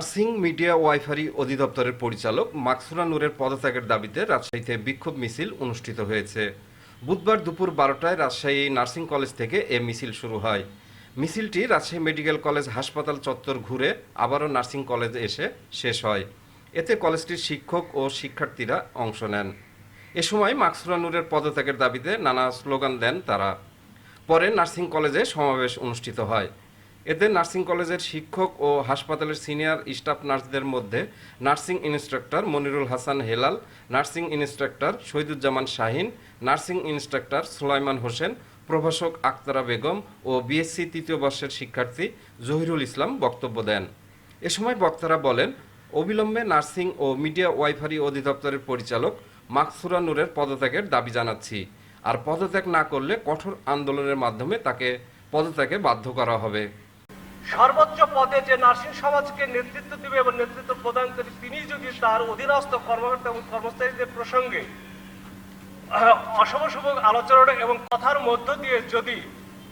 Nursing media ওয়াইফারি অধিদপ্তরের পরিচালক মাকসুরা নূরের পদত্যাগের দাবিতে রাজশাহীতে বিক্ষোভ মিছিল অনুষ্ঠিত হয়েছে। বুধবার দুপুর 12টায় রাজশাহী নার্সিং কলেজ থেকে এ মিছিল শুরু হয়। মিছিলটি রাজশাহী মেডিকেল কলেজ হাসপাতাল চত্বর ঘুরে আবারও নার্সিং কলেজে এসে শেষ হয়। এতে কলেজটির শিক্ষক ও শিক্ষার্থীরা অংশ নেন। এ সময় মাকসুরা নূরের পদত্যাগের দাবিতে নানা স্লোগান দেন তারা। পরে নার্সিং কলেজে সমাবেশ অনুষ্ঠিত হয়। এতে নার্সিং কলেজের শিক্ষক ও হাসপাতালের সিনিয়র স্টাফ নার্সদের মধ্যে nursing instructor Monirul Hasan Helal, nursing instructor Shahiduzzaman Shahin, nursing instructor Sulaiman Hossain, প্রভাষক আক্তারা বেগম ও বিএসসি তৃতীয় বর্ষের শিক্ষার্থী জহিরুল ইসলাম বক্তব্য দেন। এ সময় বক্তারা বলেন, অবিলম্বে নার্সিং ও মিডিয়া ওয়াইফারি অধিদপ্তরের পরিচালক মাকসুরা নূরের পদত্যাগের দাবি জানাচ্ছি, আর পদত্যাগ না করলে কঠোর আন্দোলনের মাধ্যমে তাকে পদত্যাগে বাধ্য করা হবে। সর্বোচ্চ পদে যে নার্সিং সমাজকে নেতৃত্ব দেবে এবং নেতৃত্ব প্রদান করে তিনি যদি তার অধীনস্থ কর্মকর্তা এবং কর্মচারীদের প্রসঙ্গে অশুভ আলোচনা এবং কথার মধ্য দিয়ে যদি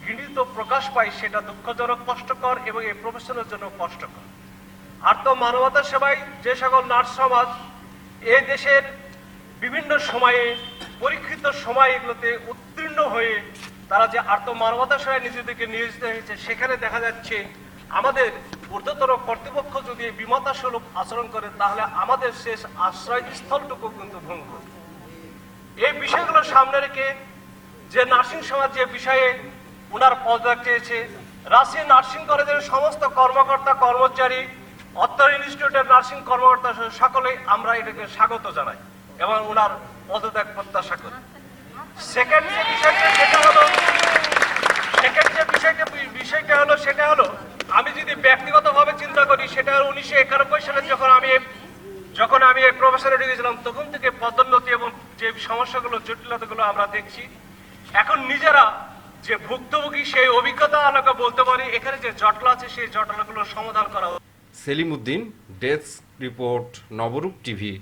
ঘৃণিত প্রকাশ পায়, সেটা দুঃখজনক, কষ্টকর এবং এই প্রফেশনের জন্য কষ্টকর। আর তো মানবতা সেবায় যে সকল নার্স সমাজ এই দেশের বিভিন্ন সময়ে পরীক্ষিত সময় এগুলোতে উত্তীর্ণ হয়ে তারা যে আত্মমানবতা সেবায় নিজেদেরকে নিয়োজিত হয়েছে, সেখানে দেখা যাচ্ছে আমাদের ঊর্ধ্বতর কর্তৃপক্ষ যদি বিমতা স্বরূপ আচরণ করে, তাহলে আমাদের শেষ আশ্রয়স্থলটুকু কিন্তু ভঙ্গ। এই বিষয়গুলো সামনে রেখে যে নার্সিং সমাজ যে বিষয়ে ওনার পদত্যাগ চেয়েছে, রাজশাহী নার্সিং কলেজের সমস্ত কর্মকর্তা কর্মচারী, অত্তর ইনস্টিটিউটের নার্সিং কর্মকর্তা সকলেই আমরা এটাকে স্বাগত জানাই এবং ওনার পদত্যাগ প্রত্যাশা করি। সেকেন্ড যে বিষয়টা হলো সেটা হলো আমি যদি ব্যক্তিগতভাবে চিন্তা করি, সেটা 1991 সালে যখন আমি এই প্রফেসরে ঢুকেছিলাম, তখন থেকে পদোন্নতি এবং যে সমস্যাগুলো জটিলতাগুলো আমরা দেখছি, এখন নিজেরা যে ভুক্তভোগী সেই অভিজ্ঞতা আলোকে বলতে পারি এখানে যে জটলা আছে সেই জটলাগুলোর সমাধান করা। সেলিম উদ্দিন, ডেস্ক রিপোর্ট, নবরূপ টিভি।